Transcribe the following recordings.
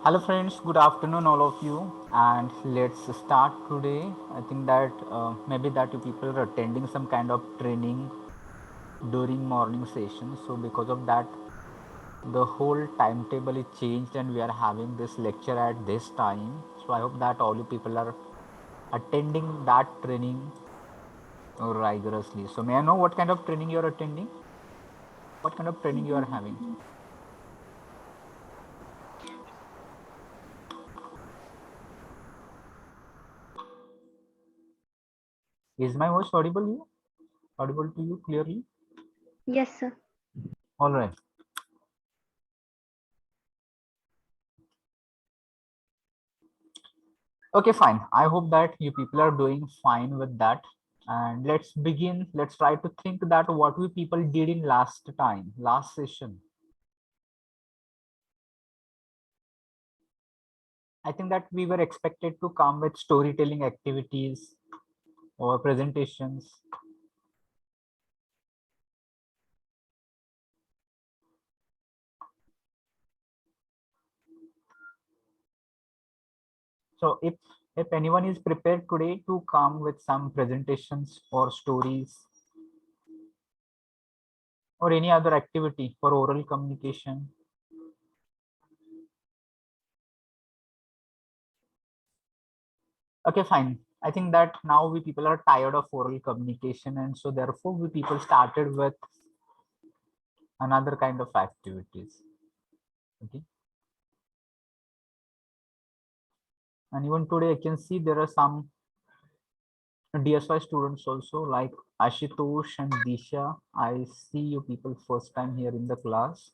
Hello friends, good afternoon all of you, and let's start today. I think that maybe that you people are attending some kind of training during morning session. So because of that, the whole timetable is changed and we are having this lecture at this time. So I hope that all you people are attending that training rigorously. So may I know what kind of training you are attending? What kind of training you are having? Is my voice audible you? Audible to you clearly? Yes, sir. All right. Okay, fine. I hope that you people are doing fine with that. And let's begin. Let's try to think that what we people did in last time, last session. I think that we were expected to come with storytelling activities or presentations. So if anyone is prepared today to come with some presentations or stories or any other activity for oral communication. Okay, fine. I think that now we people are tired of oral communication, and so therefore we people started with another kind of activities. Okay, and even today I can see there are some DSY students also like Ashutosh and Disha. I see you people first time here in the class.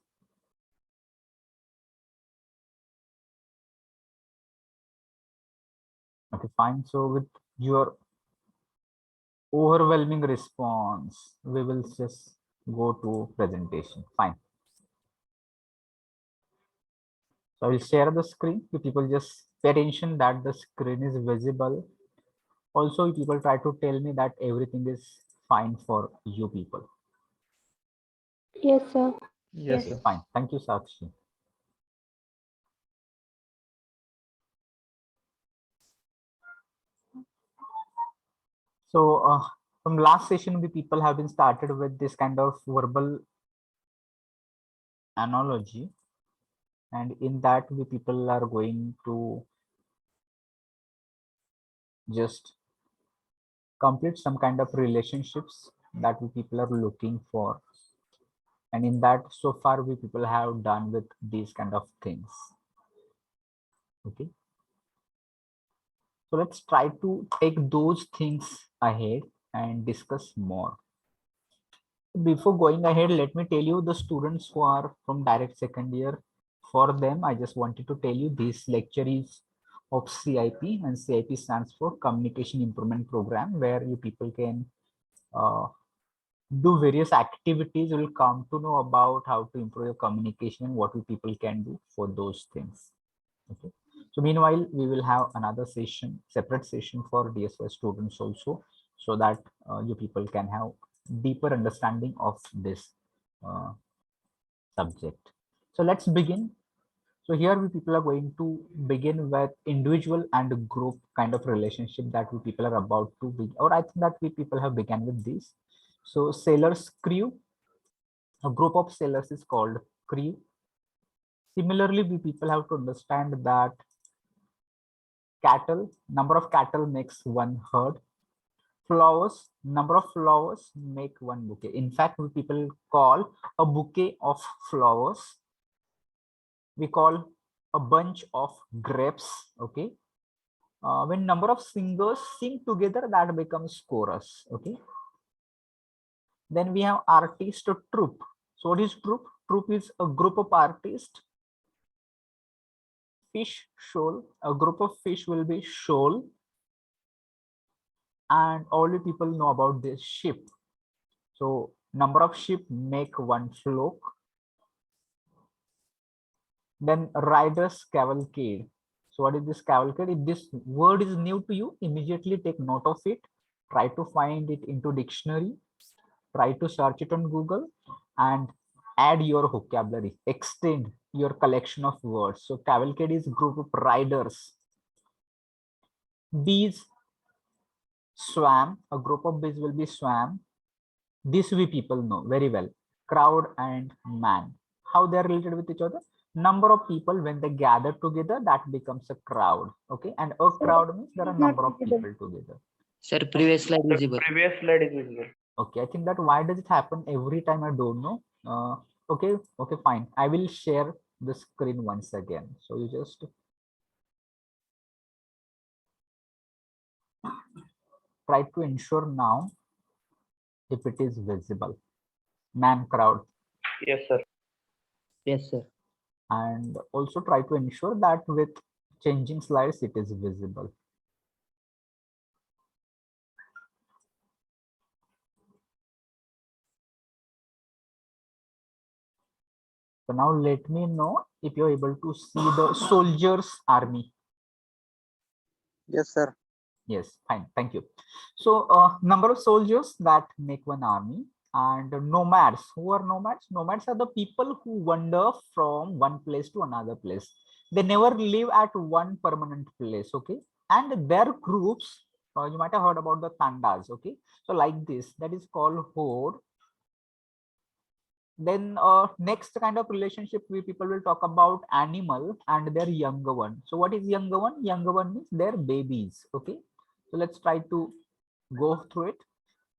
Okay, fine. So with your overwhelming response, we will just go to presentation. Fine. So I will share the screen. You people just pay attention that the screen is visible. Also, people try to tell me that everything is fine for you people. Yes, sir. Yes, Yes. sir. Okay, fine. Thank you, Sakshi. So, from last session, we people have been started with this kind of verbal analogy, and in that, we people are going to just complete some kind of relationships that we people are looking for, and in that, so far, we people have done with these kind of things. Okay, so let's try to take those things ahead and discuss more. Before going ahead, let me tell you the students who are from direct second year. For them, I just wanted to tell you this lecture is of CIP, and CIP stands for Communication Improvement Program, where you people can uh, do various activities. You will come to know about how to improve your communication and what you people can do for those things. Okay. So meanwhile, we will have another session, separate session for DSY students also, so that you people can have deeper understanding of this uh, subject. So let's begin. So here we people are going to begin with individual and group kind of relationship that we people are about to be, or I think that we people have begun with this. So sailors crew, a group of sailors is called crew. Similarly, we people have to understand that cattle, number of cattle makes one herd. Flowers, number of flowers make one bouquet. In fact, we people call a bouquet of flowers, we call a bunch of grapes. Okay, when number of singers sing together, that becomes chorus. Okay, then we have artist troupe. So what is troupe? Troupe is a group of artists. Fish shoal, a group of fish will be shoal, and all the people know about this ship. So number of ship make one float. Then riders cavalcade. So what is this cavalcade? If this word is new to you, immediately take note of it. Try to find it into dictionary. Try to search it on Google and add your vocabulary. Extend your collection of words. So cavalcade is group of riders. Bees, swam, a group of bees will be swam. This we people know very well. Crowd and man. How they are related with each other? Number of people when they gather together, that becomes a crowd. Okay, and a crowd means there are a number of people together. Sir, previous slide visible. Previous slide is visible. Okay, I think that why does it happen every time? I don't know. Okay, fine. I will share the screen once again. So you just try to ensure now if it is visible. Man crowd. Yes, sir. Yes, sir. And also try to ensure that with changing slides it is visible. So now let me know if you're able to see the soldiers army. Yes, sir. Yes, fine, thank you. So number of soldiers that make one army, and nomads. Who are nomads? Nomads are the people who wander from one place to another place. They never live at one permanent place, okay? And their groups, you might have heard about the tandas, okay? So like this, that is called horde. Then next kind of relationship we people will talk about animal and their younger one. So what is younger one? Younger one means their babies, okay? So let's try to go through it.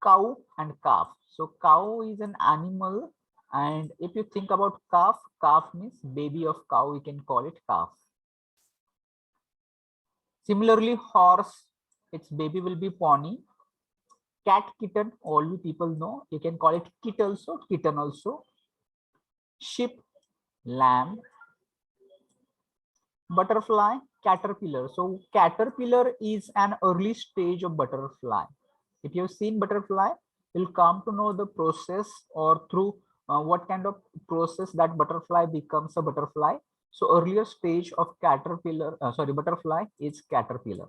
Cow and calf. So cow is an animal, and if you think about calf, calf means baby of cow, we can call it calf. Similarly, horse, its baby will be pony. Cat, kitten, all you people know, you can call it kit also, kitten also. Sheep, lamb. Butterfly, caterpillar. So caterpillar is an early stage of butterfly. If you've seen butterfly, you'll come to know the process, or through what kind of process that butterfly becomes a butterfly. So earlier stage of caterpillar, butterfly is caterpillar.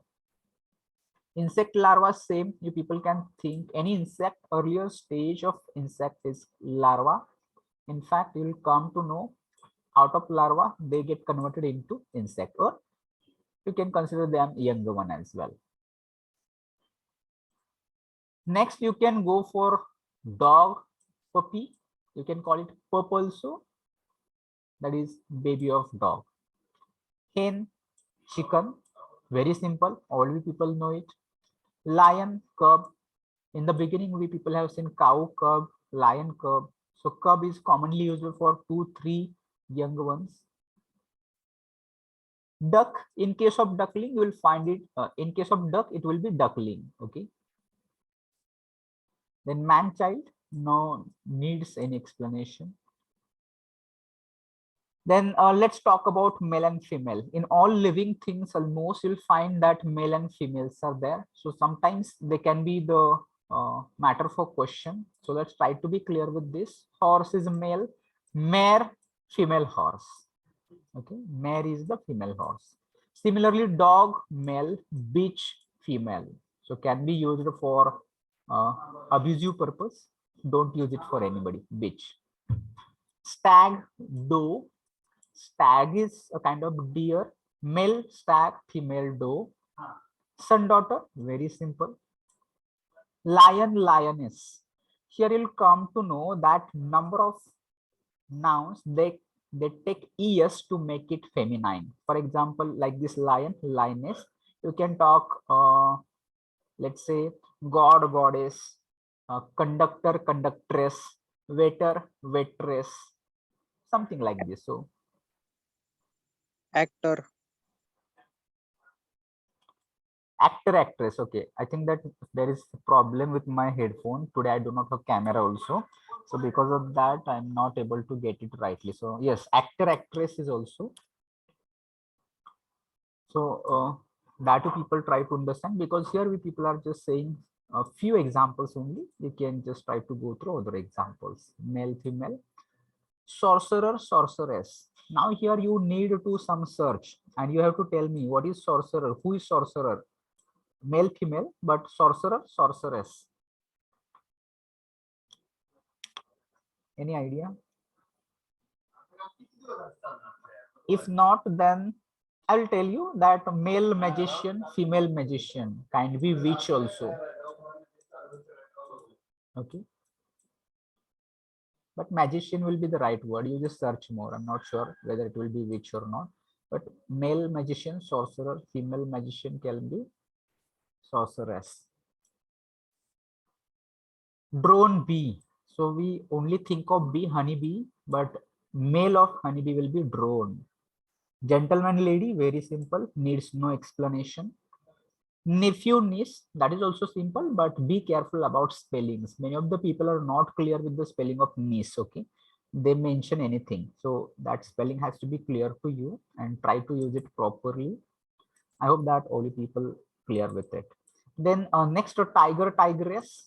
Insect larva, same. You people can think any insect, earlier stage of insect is larva. In fact, you will come to know out of larva, they get converted into insect, or you can consider them younger one as well. Next, you can go for dog, puppy. You can call it pup also. That is baby of dog. Hen, chicken. Very simple. All we people know it. Lion, cub. In the beginning, we people have seen cow, cub, lion, cub. So cub is commonly used for 2-3 younger ones. Duck, in case of duckling, you will find it. In case of duck, it will be duckling. Okay. Then man child, no needs any explanation. Then let's talk about male and female. In all living things, almost you'll find that male and females are there. So sometimes they can be the matter for question. So let's try to be clear with this. Horse is male, mare, female horse. Okay, mare is the female horse. Similarly, dog, male, bitch, female. So can be used for abusive purpose. Don't use it for anybody. Bitch. Stag, doe. Stag is a kind of deer. Male stag, female doe. Son daughter, very simple. Lion, lioness. Here you'll come to know that number of nouns they take es to make it feminine. For example, like this lion, lioness. You can talk, let's say, god, goddess, conductor, conductress, waiter, waitress, something like this. So Actor. actor, actress. Okay, I think that there is a problem with my headphone today. I do not have camera also, so because of that I'm not able to get it rightly. So yes, actor, actress is also. So that people try to understand, because here we people are just saying a few examples only. You can just try to go through other examples. Male, female. Sorcerer, sorceress. Now here you need to some search, and you have to tell me what is sorcerer, who is sorcerer, male, female, but sorcerer, sorceress. Any idea? If not, then I'll tell you that male magician, female magician can be witch also. Okay. But magician will be the right word. You just search more. I'm not sure whether it will be witch or not. But male magician, sorcerer, female magician can be sorceress. Drone bee. So we only think of bee, honeybee, but male of honeybee will be drone. Gentleman lady, very simple, needs no explanation. Nephew niece, that is also simple, but be careful about spellings. Many of the people are not clear with the spelling of niece. Okay, they mention anything, so that spelling has to be clear to you and try to use it properly. I hope that all you people clear with it. Then next, tiger, tigress.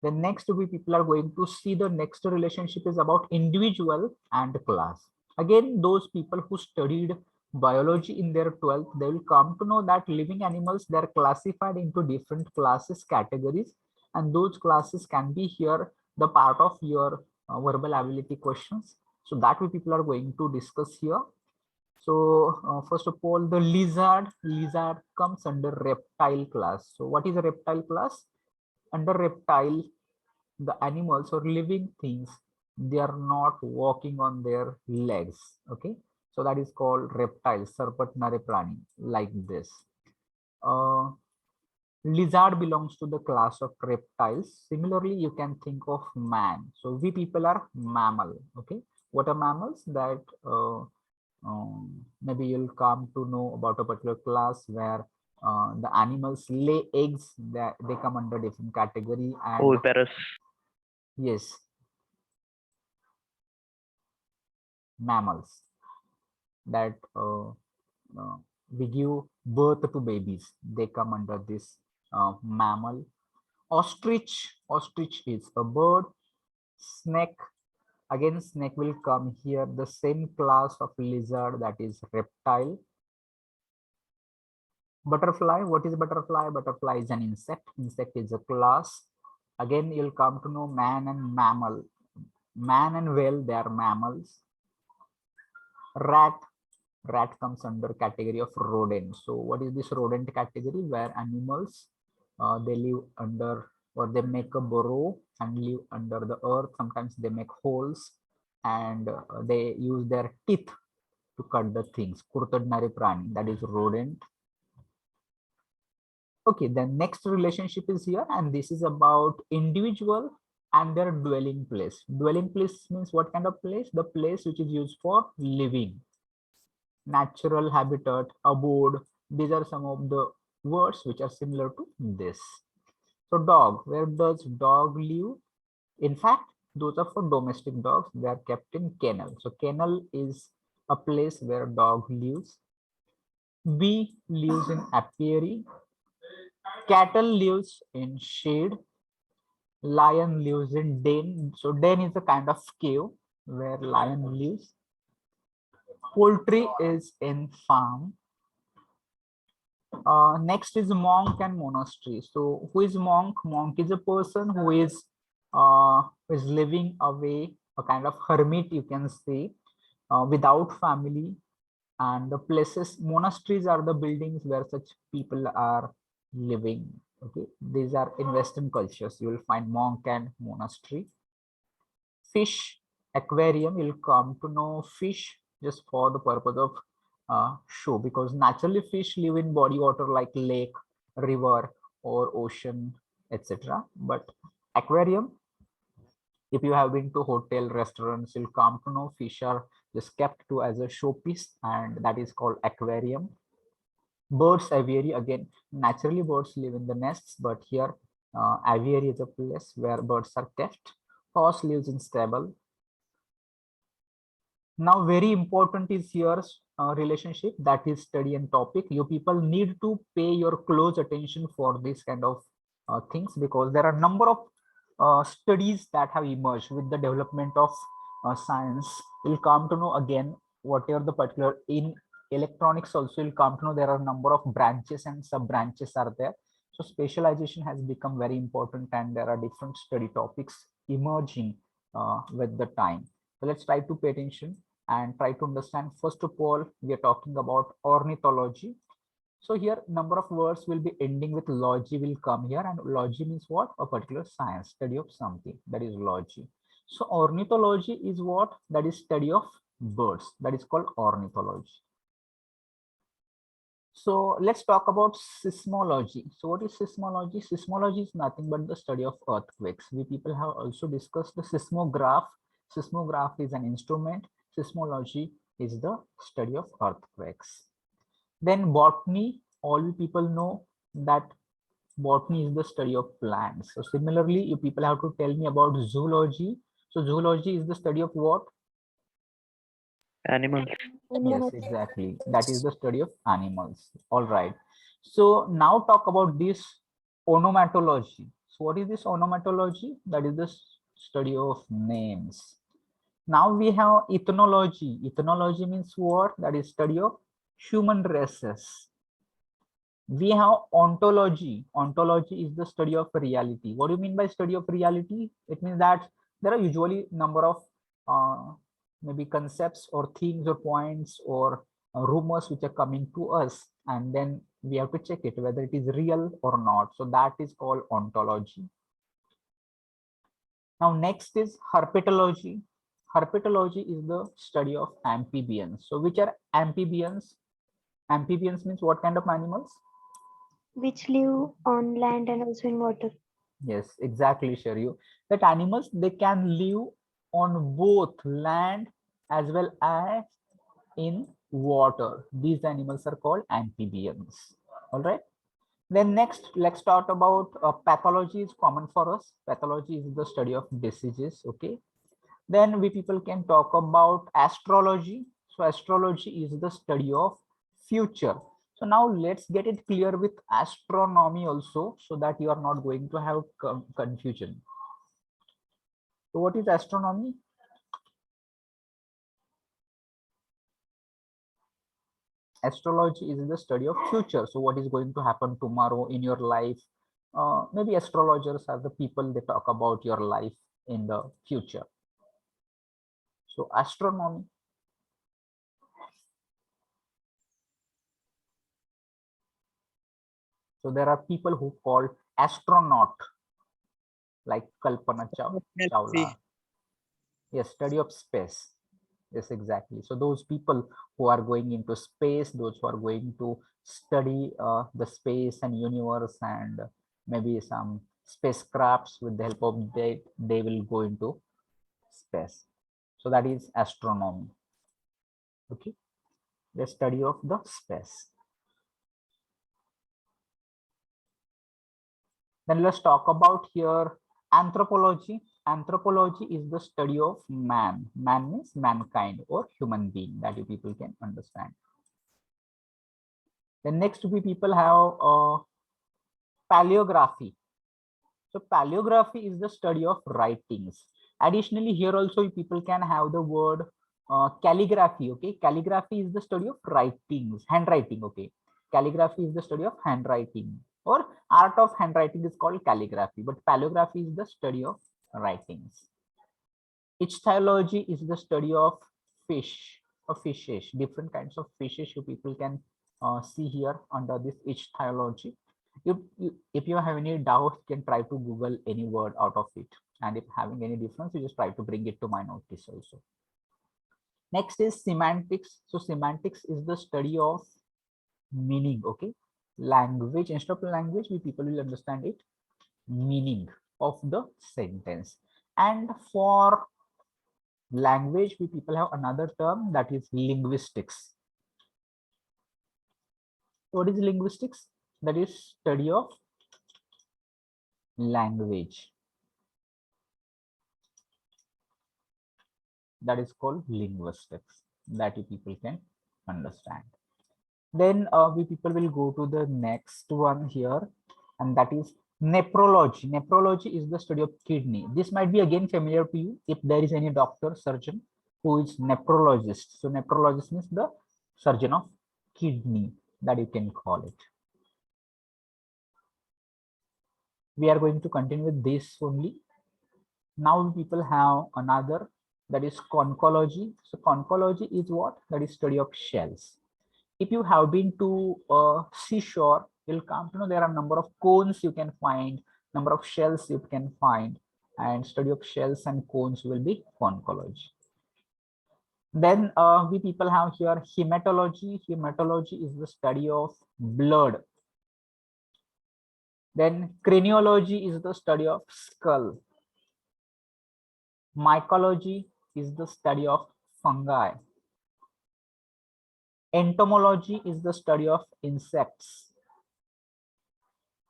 The next we people are going to see the next relationship is about individual and class. Again, those people who studied biology in their 12th, they will come to know that living animals, they are classified into different classes, categories, and those classes can be here the part of your verbal ability questions. So that we people are going to discuss here. So first of all, the lizard comes under reptile class. So what is a reptile class? Under reptile, the animals or living things, they are not walking on their legs. Okay, so that is called reptile, sarpatnare prani, like this. Lizard belongs to the class of reptiles. Similarly, you can think of man. So we people are mammal. Okay, what are mammals? That maybe you'll come to know about a particular class where the animals lay eggs, that they come under different category. And Oviparous. yes, mammals that we give birth to babies, they come under this mammal. Ostrich is a bird. Snake, again snake will come here, the same class of lizard, that is reptile. Butterfly, what is butterfly? Butterfly is an insect. Insect is a class. Again, you'll come to know man and mammal. Man and whale, they are mammals. Rat comes under category of rodent. So what is this rodent category? Where animals they live under, or they make a burrow and live under the earth. Sometimes they make holes and they use their teeth to cut the things. Kurtadnare prani, that is rodent. Okay, the next relationship is here, and this is about individual and their dwelling place. Dwelling place means what kind of place? The place which is used for living. Natural habitat, abode, these are some of the words which are similar to this. So dog, where does dog live? In fact, those are for domestic dogs. They are kept in kennel. So kennel is a place where dog lives. Bee lives in apiary. Cattle lives in shade. Lion lives in den. So den is a kind of cave where lion lives. Poultry is in farm. Next is monk and monastery. So who is monk? Monk is a person who is living away, a kind of hermit, you can say, without family. And the places, monasteries are the buildings where such people are living. Okay, these are in Western cultures. You will find monk and monastery. Fish, aquarium, you'll come to know fish just for the purpose of show, because naturally fish live in body water like lake, river, or ocean, etc. But aquarium, if you have been to hotel, restaurants, you'll come to know fish are just kept to as a showpiece, and that is called aquarium. Birds, aviary, again, naturally birds live in the nests, but here aviary is a place where birds are kept. Horse lives in stable. Now, very important is here relationship, that is study and topic. You people need to pay your close attention for this kind of things, because there are a number of studies that have emerged with the development of science. You'll come to know again whatever the particular in electronics also, you'll come to know there are a number of branches and sub branches are there. So specialization has become very important, and there are different study topics emerging with the time. So let's try to pay attention and try to understand. First of all, we are talking about ornithology. So here number of words will be ending with logy will come here, and logy means what? A particular science, study of something, that is logy. So ornithology is what? That is study of birds, that is called ornithology. So let's talk about seismology. So what is seismology? Seismology is nothing but the study of earthquakes. We people have also discussed the seismograph. Seismograph is an instrument. Seismology is the study of earthquakes. Then botany, all you people know that botany is the study of plants. So similarly, you people have to tell me about zoology. So zoology is the study of what? Animals. Yes, exactly. That is the study of animals. All right. So now talk about this onomatology. So what is this onomatology? That is the study of names. Now we have ethnology. Ethnology means what? That is study of human races. We have ontology. Ontology is the study of reality. What do you mean by study of reality? It means that there are usually number of maybe concepts or themes or points or rumors which are coming to us, and then we have to check it whether it is real or not. So that is called ontology. Now next is herpetology. Herpetology is the study of amphibians. So which are amphibians? Amphibians means what kind of animals? Which live on land and also in water. Yes, exactly, Sharyu. That animals, they can live on both land as well as in water. These animals are called amphibians. All right. Then next, let's talk about pathology is common for us. Pathology is the study of diseases. Okay. Then we people can talk about astrology. So astrology is the study of future. So now let's get it clear with astronomy also, so that you are not going to have confusion. So what is astronomy? Astrology is the study of future. So what is going to happen tomorrow in your life? Maybe astrologers are the people that talk about your life in the future. So astronomy. So there are people who call astronaut, like Kalpana Chawla. Yes, study of space. Yes, exactly. So those people who are going into space, those who are going to study the space and universe, and maybe some spacecrafts, with the help of they will go into space. So that is astronomy. Okay, the study of the space. Then let's talk about here anthropology. Anthropology is the study of man. Man means mankind or human being, that you people can understand. Then next we people have paleography. So paleography is the study of writings. Additionally, here also people can have the word calligraphy. Okay, calligraphy is the study of writings, handwriting. Okay, calligraphy is the study of handwriting, or art of handwriting is called calligraphy, but paleography is the study of writings. Ichthyology is the study of fish or fishes, different kinds of fishes you people can see here under this ichthyology. If you have any doubt, you can try to Google any word out of it. And if having any difference, you just try to bring it to my notice also. Next is semantics. So semantics is the study of meaning. Okay, language, instead of language, we people will understand it, meaning of the sentence. And for language, we people have another term, that is linguistics. What is linguistics? That is study of language. That is called linguistics, that you people can understand. Then we people will go to the next one here, and that is nephrology. Nephrology is the study of kidney. This might be again familiar to you if there is any doctor, surgeon who is nephrologist. So nephrologist means the surgeon of kidney, that you can call it. We are going to continue with this only. Now people have another that is conchology. So conchology is what? That is study of shells. If you have been to a seashore, you'll come to know there are a number of cones you can find, number of shells you can find, and study of shells and cones will be conchology. Then we people have here hematology. Hematology is the study of blood. Then craniology is the study of skull. Mycology is the study of fungi. Entomology is the study of insects.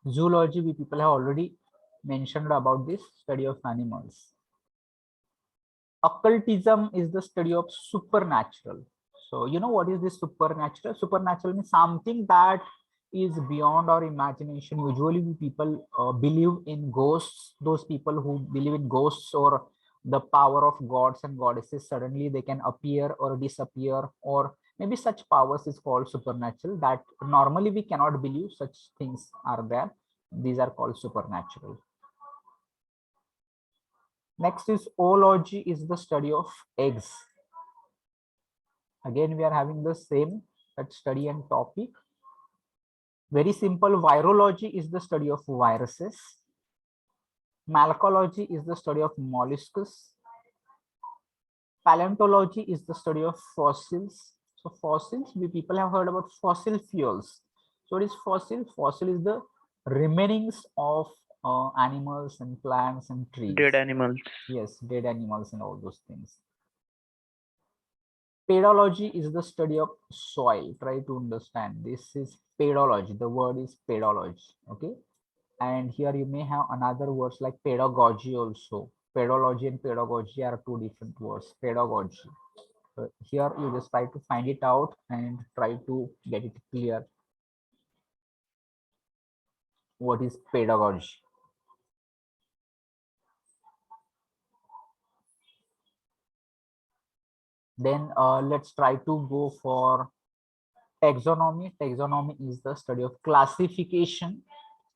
Zoology, we people have already mentioned about this study of animals. Occultism is the study of supernatural. So you know what is this supernatural? Supernatural means something that is beyond our imagination. Usually we people believe in ghosts. Those people who believe in ghosts or the power of gods and goddesses, suddenly they can appear or disappear, or maybe such powers is called supernatural, that normally we cannot believe such things are there. These are called supernatural. Next is oology, is the study of eggs. Again, we are having the same that study and topic. Very simple. Virology is the study of viruses. Malacology is the study of molluscs. Paleontology is the study of fossils. So fossils, we people have heard about fossil fuels. So what is fossil? Fossil is the remainings of animals and plants and trees. Dead animals. Yes, dead animals and all those things. Pedology is the study of soil. Try to understand. This is pedology. The word is pedology. Okay. And here you may have another words like pedagogy also. Pedology and pedagogy are two different words. Pedagogy. So here you just try to find it out and try to get it clear. What is pedagogy? Then let's try to go for taxonomy. Taxonomy is the study of classification.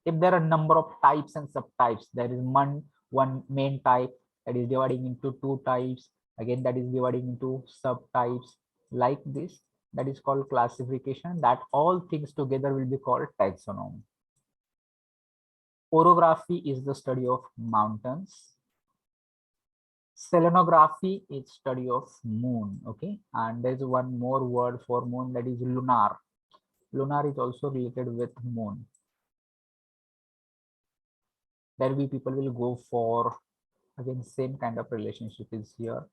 If there are a number of types and subtypes, there is one main type that is dividing into two types. Again, that is dividing into subtypes like this. That is called classification. That all things together will be called taxonomy. Orography is the study of mountains. Selenography is study of moon. Okay, and there's one more word for moon, that is lunar. Lunar is also related with moon. Then we people will go for, again, same kind of relationship is here.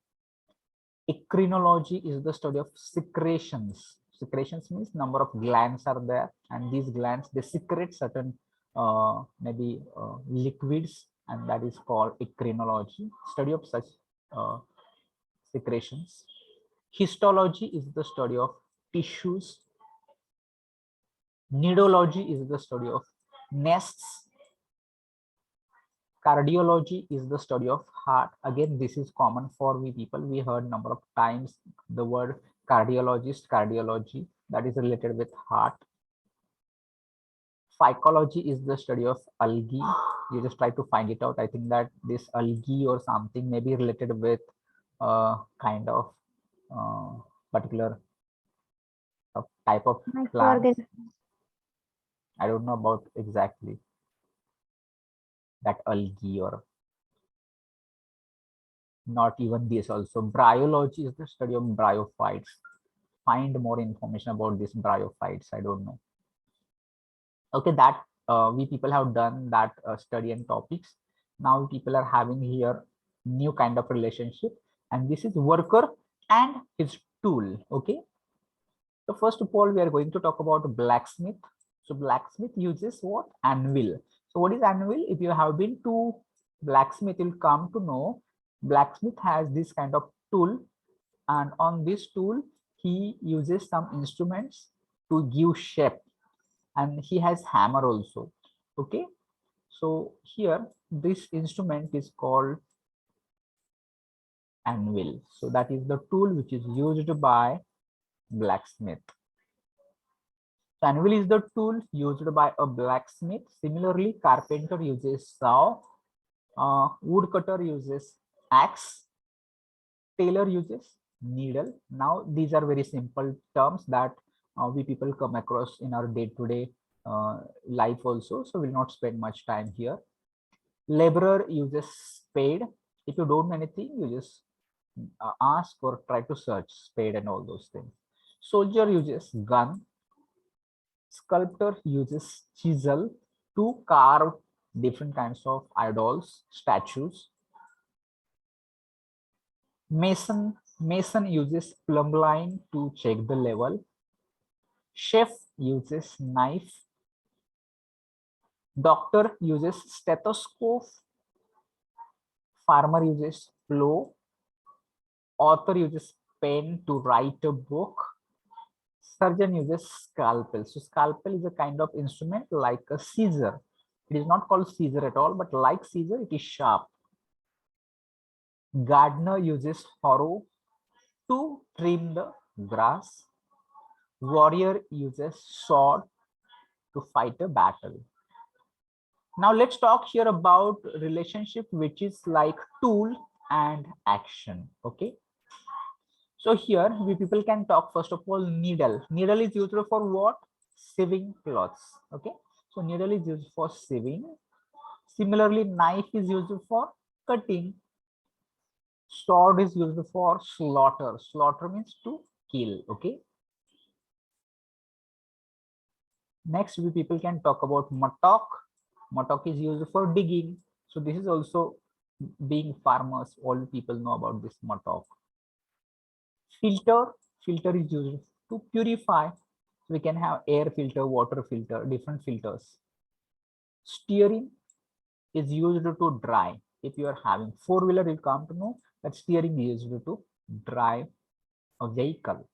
Encrinology is the study of secretions. Secretions means number of glands are there, and these glands, they secrete certain maybe liquids, and that is called encrinology, study of such secretions. Histology is the study of tissues. Nidology is the study of nests. Cardiology is the study of heart. Again, this is common for we people. We heard number of times the word cardiologist, cardiology, that is related with heart. Phycology is the study of algae. You just try to find it out. I think that this algae or something may be related with kind of particular type of plants. Microorganism. I don't know about exactly that algae, or not even this also. Bryology is the study of bryophytes. Find more information about this bryophytes. I don't know. Okay, that we people have done that study and topics. Now people are having here new kind of relationship, and this is worker and his tool. Okay, so first of all, we are going to talk about blacksmith. So blacksmith uses what? Anvil. So what is anvil? If you have been to blacksmith, you'll come to know blacksmith has this kind of tool, and on this tool he uses some instruments to give shape, and he has hammer also. Okay, so here this instrument is called anvil. So that is the tool which is used by blacksmith. Anvil is the tool used by a blacksmith. Similarly, carpenter uses saw, woodcutter uses axe, Tailor uses needle. Now these are very simple terms that we people come across in our day-to-day life also, so we'll not spend much time here. Laborer uses spade. If you don't know anything, you just ask or try to search spade and all those things. Soldier uses gun. Sculptor uses chisel to carve different kinds of idols, statues. Mason uses plumb line to check the level. Chef uses knife. Doctor uses stethoscope. Farmer uses plow. Author uses pen to write a book. Surgeon uses scalpel. So scalpel is a kind of instrument like a scissor. It is not called scissor at all, but like scissor, it is sharp. Gardener uses harrow to trim the grass. Warrior uses sword to fight a battle. Now let's talk here about relationship, which is like tool and action. Okay. So here we people can talk first of all needle. Needle is used for what? Sewing cloths. Okay. So needle is used for sewing. Similarly, knife is used for cutting. Sword is used for slaughter. Slaughter means to kill. Okay. Next, we people can talk about mattock. Mattock is used for digging. So this is also, being farmers, all people know about this mattock. Filter is used to purify. So we can have air filter, water filter, different filters. Steering is used to drive. If you are having four-wheeler, you come to know that steering is used to drive a vehicle.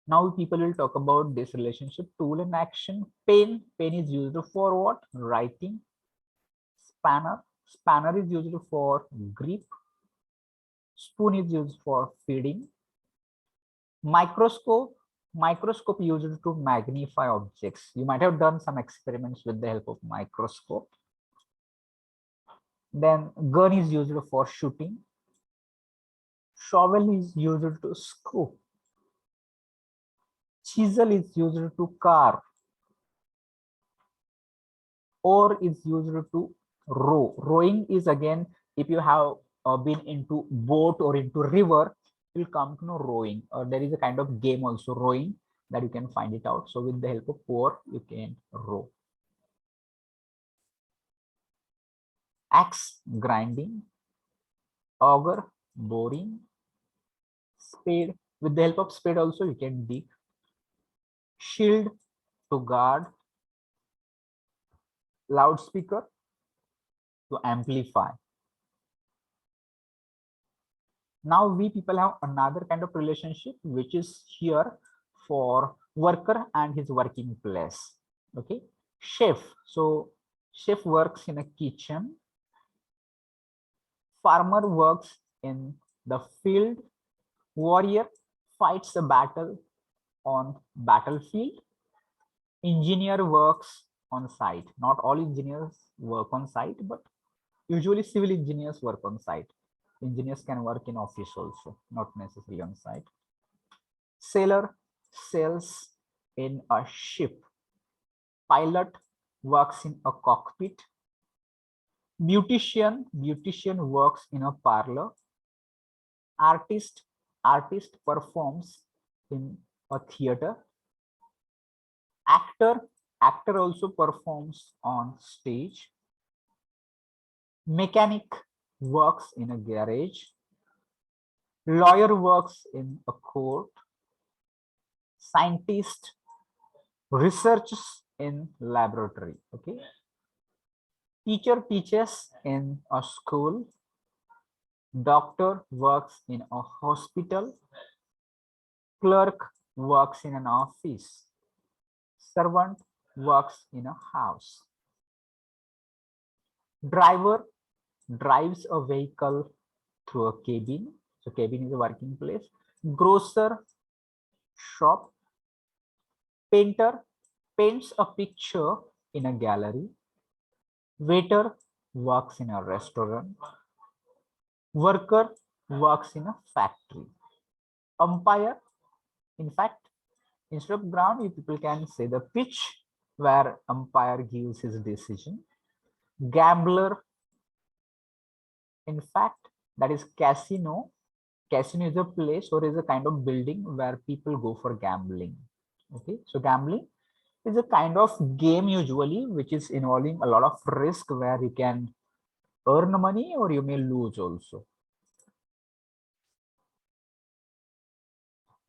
Now people will talk about this relationship, tool and action. Pen is used for what? Writing. Spanner is used for grip. Spoon is used for feeding. Microscope used to magnify objects. You might have done some experiments with the help of microscope. Then gun is used for shooting. Shovel is used to scoop. Chisel is used to carve. Oar is used to row. Rowing is, again, if you have been into boat or into river, you will come to know rowing. There is a kind of game also, rowing, that you can find it out. So with the help of oar, you can row. Axe, grinding. Auger, boring. Spade, with the help of spade also you can dig. Shield, to guard. Loudspeaker, to amplify. Now we people have another kind of relationship, which is here for worker and his working place. Okay. Chef, so chef works in a kitchen. Farmer works in the field. Warrior fights a battle on battlefield. Engineer works on site. Not all engineers work on site, but usually civil engineers work on site. Engineers can work in office also, not necessarily on site. Sailor sails in a ship. Pilot works in a cockpit. Beautician works in a parlor. Artist performs in a theater. Actor also performs on stage. Mechanic works in a garage. Lawyer works in a court. Scientist researches in laboratory. Okay. Teacher teaches in a school. Doctor works in a hospital. Clerk works in an office. Servant works in a house. Driver drives a vehicle through a cabin. So cabin is a working place. Grocer, shop. Painter paints a picture in a gallery. Waiter works in a restaurant. Worker works in a factory. Umpire, in fact, instead of ground, you people can say the pitch where umpire gives his decision. Gambler, in fact, that is casino. Casino is a place or is a kind of building where people go for gambling. Okay, so gambling is a kind of game usually which is involving a lot of risk where you can earn money or you may lose also.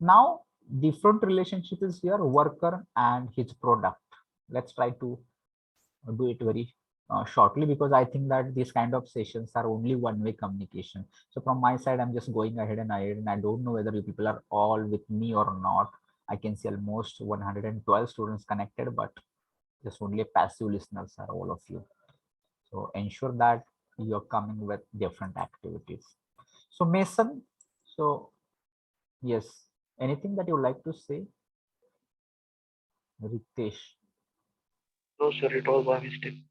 Now, different relationship is here, worker and his product. Let's try to do it very shortly because I think that these kind of sessions are only one-way communication. So from my side, I'm just going ahead and I don't know whether you people are all with me or not. I can see almost 112 students connected, but just only passive listeners are all of you. So ensure that you're coming with different activities. So Mason, so yes, anything that you like to say? Ritesh. No, sir, it was by mistake.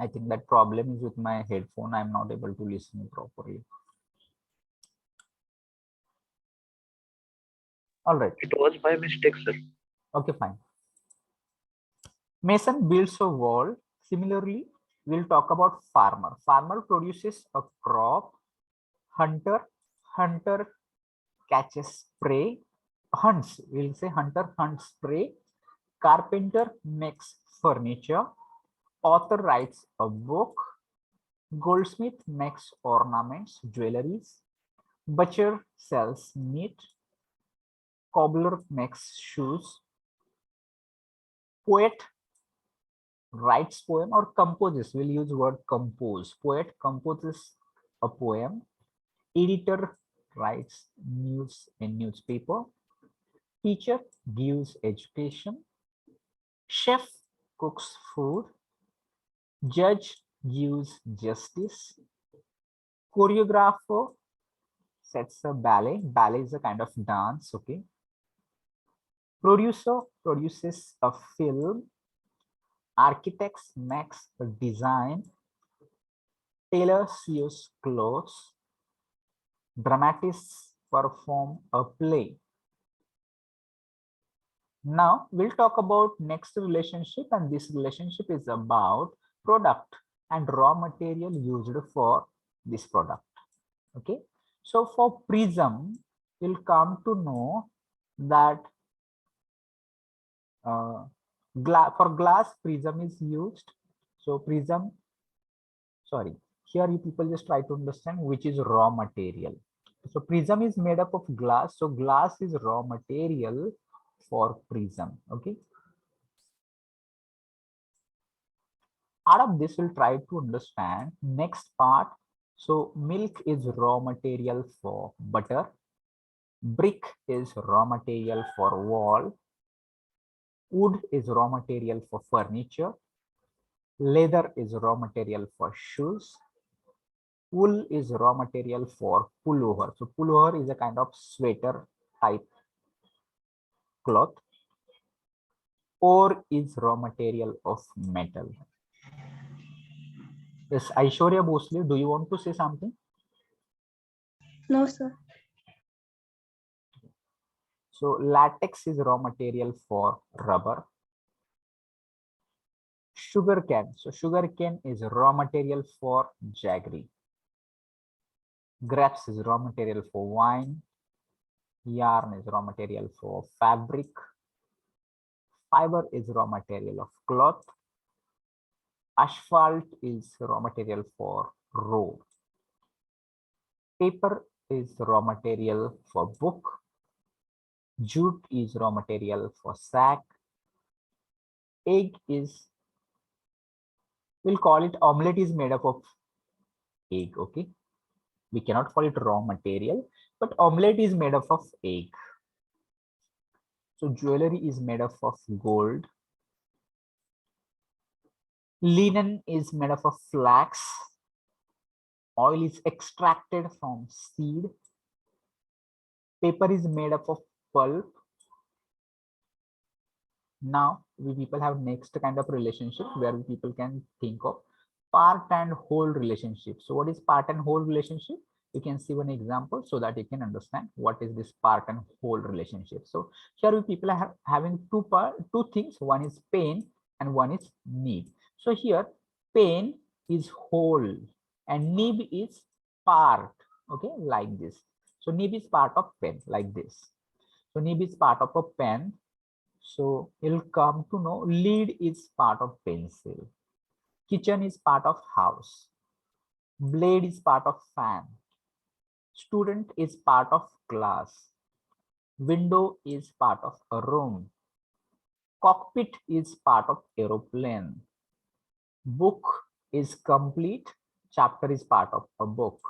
I think that problem is with my headphone. I'm not able to listen properly. All right. It was by mistake, sir. Okay, fine. Mason builds a wall. Similarly, we'll talk about farmer. Farmer produces a crop. Hunter catches prey. Hunts, we'll say hunter hunts prey. Carpenter makes furniture. Author writes a book. Goldsmith makes ornaments, jewelries. Butcher sells meat. Cobbler makes shoes. Poet writes poem or composes. We'll use word compose. Poet composes a poem. Editor writes news in newspaper. Teacher gives education. Chef cooks food. Judge gives justice. Choreographer sets a ballet. Ballet is a kind of dance, okay. Producer produces a film. Architects makes a design. Tailor sews clothes. Dramatists perform a play. Now we'll talk about next relationship, and this relationship is about product and raw material used for this product. Okay, so for prism, we'll come to know that for glass prism is used. So prism, sorry, here you people just try to understand which is raw material. So prism is made up of glass, so glass is raw material for prism. Okay, out of this we'll try to understand next part. So milk is raw material for butter. Brick is raw material for wall. Wood is raw material for furniture. Leather is raw material for shoes. Wool is raw material for pullover. So pullover is a kind of sweater type cloth. Ore is raw material of metal. Yes, Aishwarya Bhosle, do you want to say something? No, sir. So latex is raw material for rubber. Sugar cane. So sugar cane is raw material for jaggery. Grapes is raw material for wine. Yarn is raw material for fabric. Fiber is raw material of cloth. Asphalt is raw material for road. Paper is raw material for book. Jute is raw material for sack. Egg is, we'll call it omelette, is made up of egg. Okay, we cannot call it raw material, but omelette is made up of egg. So jewelry is made up of gold. Linen is made up of flax. Oil is extracted from seed. Paper is made up of pulp. Now we people have next kind of relationship where people can think of part and whole relationship. So what is part and whole relationship? You can see one example so that you can understand what is this part and whole relationship. So here we people are having two things. One is pain and one is need. So here pain is whole and need is part. Okay, like this. So need is part of pen, like this. So need is part of a pen. So you'll come to know lead is part of pencil. Kitchen is part of house. Blade is part of fan. Student is part of class. Window is part of a room. Cockpit is part of aeroplane. Book is complete. Chapter is part of a book.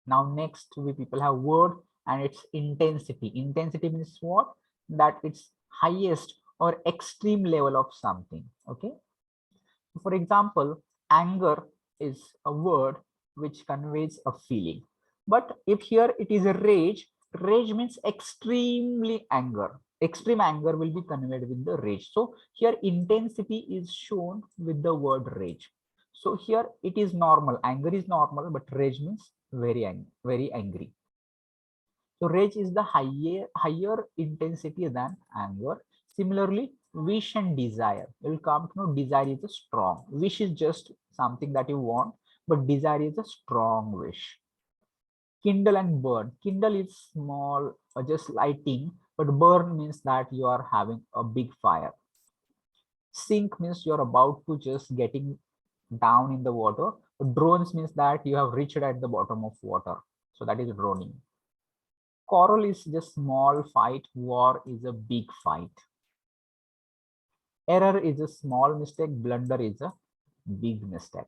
Now next we people have word and its intensity. Intensity means what? That it's highest or extreme level of something. Okay. For example, anger is a word which conveys a feeling. But if here it is a rage, rage means extremely anger. Extreme anger will be conveyed with the rage. So here intensity is shown with the word rage. So here it is normal. Anger is normal, but rage means very angry. So rage is the higher intensity than anger. Similarly, wish and desire. You will come to know desire is a strong. Wish is just something that you want, but desire is a strong wish. Kindle and burn. Kindle is small, just lighting, but burn means that you are having a big fire. Sink means you're about to just getting down in the water. Drones means that you have reached at the bottom of water. So that is droning. Quarrel is just small fight. War is a big fight. Error is a small mistake. Blunder is a big mistake.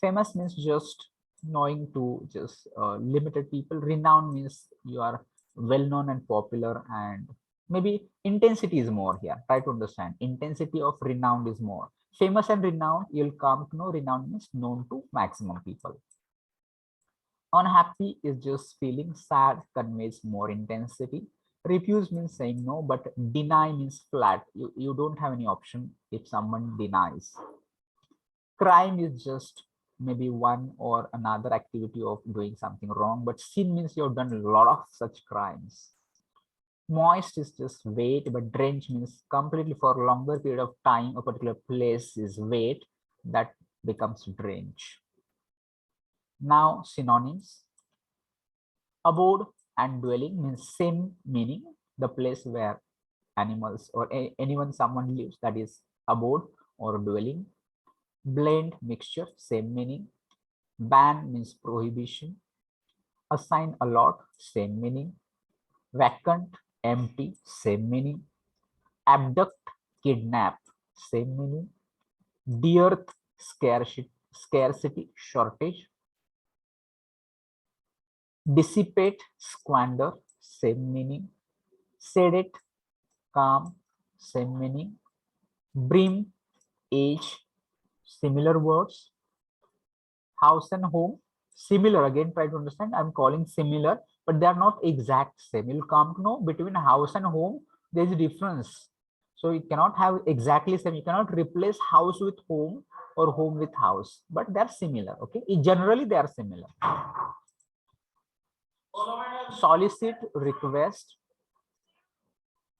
Famous means just knowing to just limited people. Renowned means you are well known and popular, and maybe intensity is more here. Try to understand. Intensity of renowned is more. Famous and renowned, you'll come to know renowned means known to maximum people. Unhappy is just feeling. Sad conveys more intensity. Refuse means saying no, but deny means flat. You don't have any option if someone denies. Crime is just maybe one or another activity of doing something wrong, but sin means you've done a lot of such crimes. Moist is just wet, but drench means completely for a longer period of time, a particular place is wet, that becomes drench. Now synonyms. Abode and dwelling means same meaning. The place where animals or someone lives, that is abode or dwelling. Blend, mixture, same meaning. Ban means prohibition. Assign, allot, same meaning. Vacant, empty, same meaning. Abduct, kidnap, same meaning. Dearth, scarcity, shortage. Dissipate, squander, same meaning. Sedate, calm, same meaning. Brim, age, similar words. House and home, similar. Again, try to understand. I'm calling similar, but they are not exact same. You'll come to know between house and home, there is a difference. So you cannot have exactly same. You cannot replace house with home or home with house, but they're similar. Okay, generally they are similar. Solicit, request.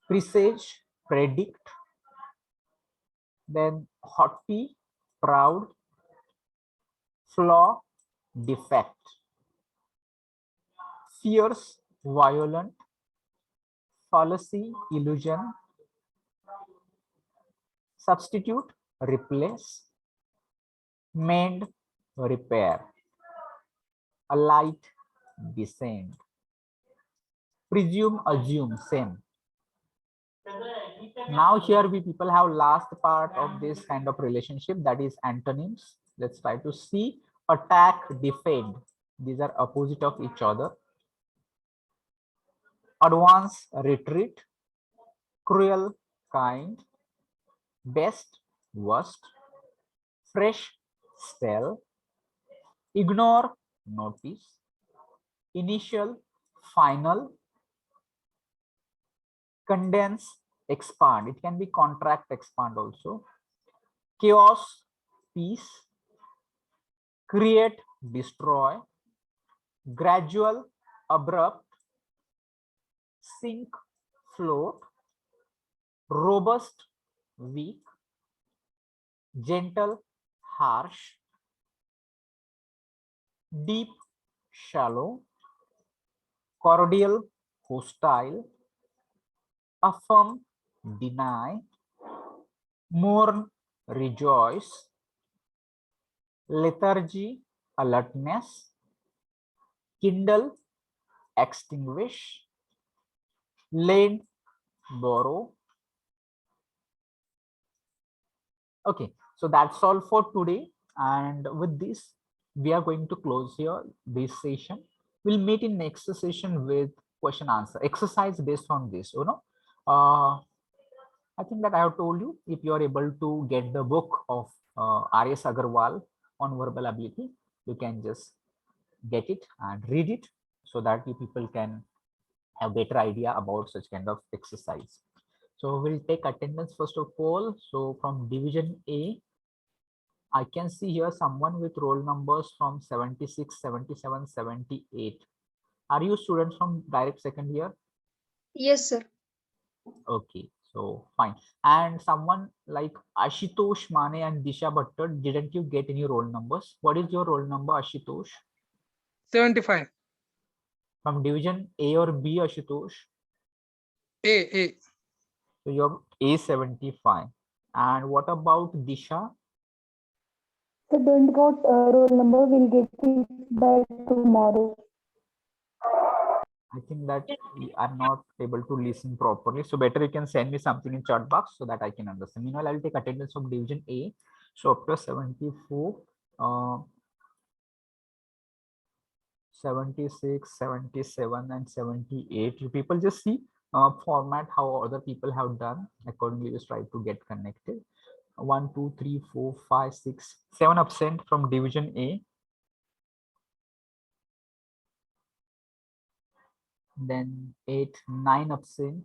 Presage, predict. Then haughty, proud. Flaw, defect. Fierce, violent. Fallacy, illusion. Substitute, replace. Mend, repair. Alight, descend. Presume, assume, same. Now here we people have last part of this kind of relationship, that is antonyms. Let's try to see. Attack, defend. These are opposite of each other. Advance, retreat. Cruel, kind. Best, worst. Fresh, stale. Ignore, notice. Initial, final. Condense, expand. It can be contract, expand also. Chaos, peace, create, destroy, gradual, abrupt, sink, float, robust, weak, gentle, harsh, deep, shallow, cordial, hostile, affirm, deny, mourn, rejoice, lethargy, alertness, kindle, extinguish, lend, borrow. Okay, so that's all for today. And with this, we are going to close here this session. We'll meet in next session with question answer exercise based on this. I think that I have told you, if you are able to get the book of R.S. Agarwal on verbal ability, you can just get it and read it so that you people can have better idea about such kind of exercise. So we'll take attendance first of all. So from division A, I can see here someone with roll numbers from 76, 77, 78. Are you students from direct second year? Yes, sir. Okay, so fine. And someone like Ashutosh Mane and Disha Bhattar, didn't you get any roll numbers? What is your roll number, Ashutosh? 75. From division A or B, Ashutosh? A. So you're A75. And what about Disha? So don't got roll number. We'll get it by tomorrow. I think that we are not able to listen properly. So better you can send me something in chat box so that I can understand. Meanwhile, I will take attendance of division A. So up to 74, 76, 77, and 78. You people just see format how other people have done. Accordingly, just try to get connected. 1, 2, 3, 4, 5, 6, 7 absent from division A. Then 8, 9 absent.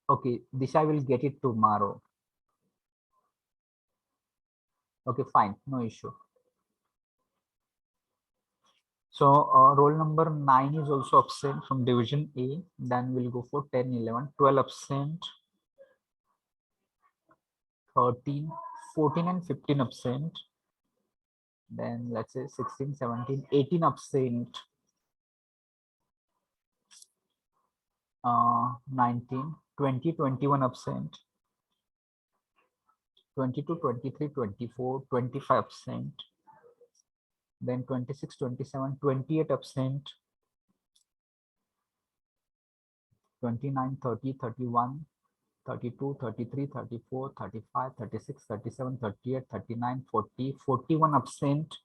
Okay, Disha will get it tomorrow. Okay, fine, no issue. So roll number 9 is also absent from division A. Then we'll go for 10, 11, 12 absent, 13, 14 and 15 absent. Then let's say 16, 17, 18 absent, 19, 20, 21 absent, 22, 23, 24, 25 absent, then 26, 27, 28 absent, 29, 30, 31, 32, 33, 34, 35, 36, 37, 38, 39, 40, 41 absent,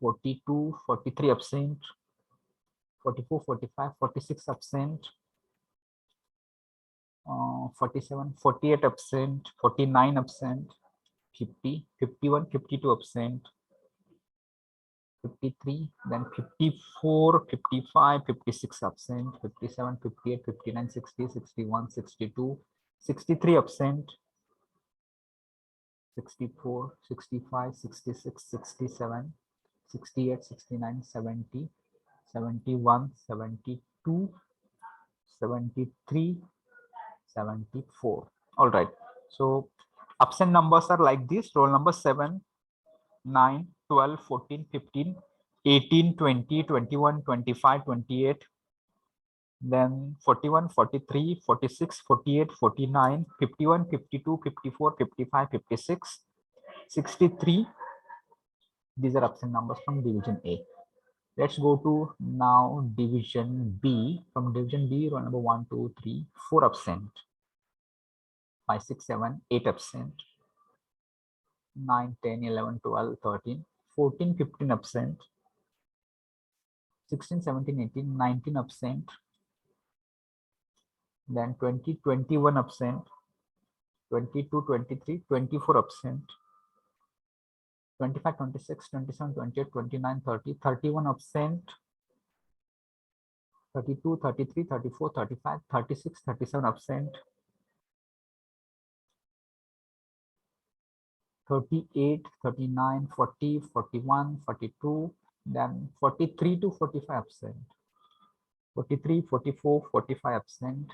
42, 43 absent, 44, 45, 46 absent, 47, 48 absent, 49 absent, 50, 51, 52 absent, 53, then 54, 55, 56 absent, 57, 58, 59, 60, 61, 62, 63 absent, 64, 65, 66, 67, 68, 69, 70, 71, 72, 73, 74. All right. So absent numbers are like this. Roll number 7, 9, 12, 14, 15, 18, 20, 21, 25, 28, then 41, 43, 46, 48, 49, 51, 52, 54, 55, 56, 63. These are absent numbers from division A. Let's go to now division B. From division B, roll number 1, 2, 3, 4 absent, 5, 6, 7, 8 absent, 9, 10, 11, 12, 13, 14, 15 absent, 16, 17, 18, 19 absent, then 20, 21 absent, 22, 23, 24 absent, 25, 26, 27, 28, 29, 30, 31 absent, 32, 33, 34, 35, 36, 37 absent, 38, 39, 40, 41, 42, then 43 to 45 absent. 43, 44, 45 absent.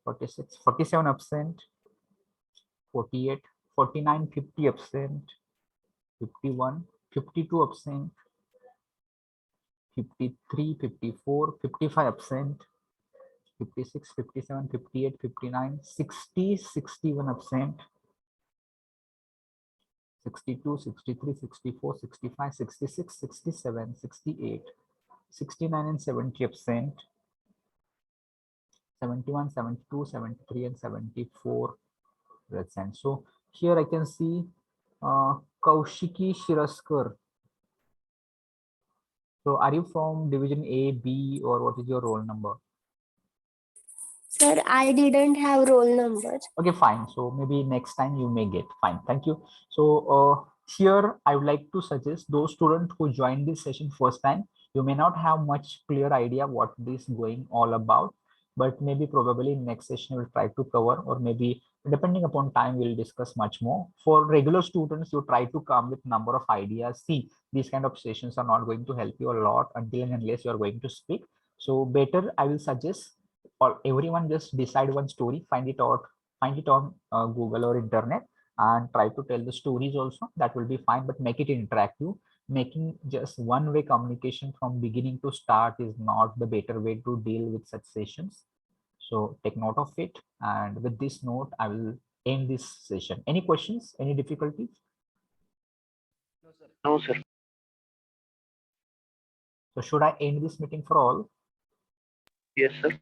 46, 47 absent. 48, 49, 50 absent. 51, 52 absent. 53, 54, 55 absent. 56, 57, 58, 59, 60, 61 absent. 62, 63, 64, 65, 66, 67, 68, 69 and 70 absent. 71, 72, 73 and 74 present. So here I can see Kaushiki Shiraskar. So are you from division A, B, or what is your roll number? Sir, I didn't have roll number. Okay, fine. So maybe next time you may get. Fine. Thank you. So here I would like to suggest those students who joined this session first time, you may not have much clear idea what this going all about, but maybe probably next session we'll try to cover, or maybe depending upon time we'll discuss much more. For regular students, you try to come with number of ideas. See, these kind of sessions are not going to help you a lot until and unless you are going to speak. So better I will suggest, or everyone just decide one story, find it on Google or internet, and try to tell the stories also. That will be fine, but make it interactive. Making just one way communication from beginning to start is not the better way to deal with such sessions. So take note of it, and with this note I will end this session. Any questions, any difficulties? No, sir. So should I end this meeting for all? Yes, sir.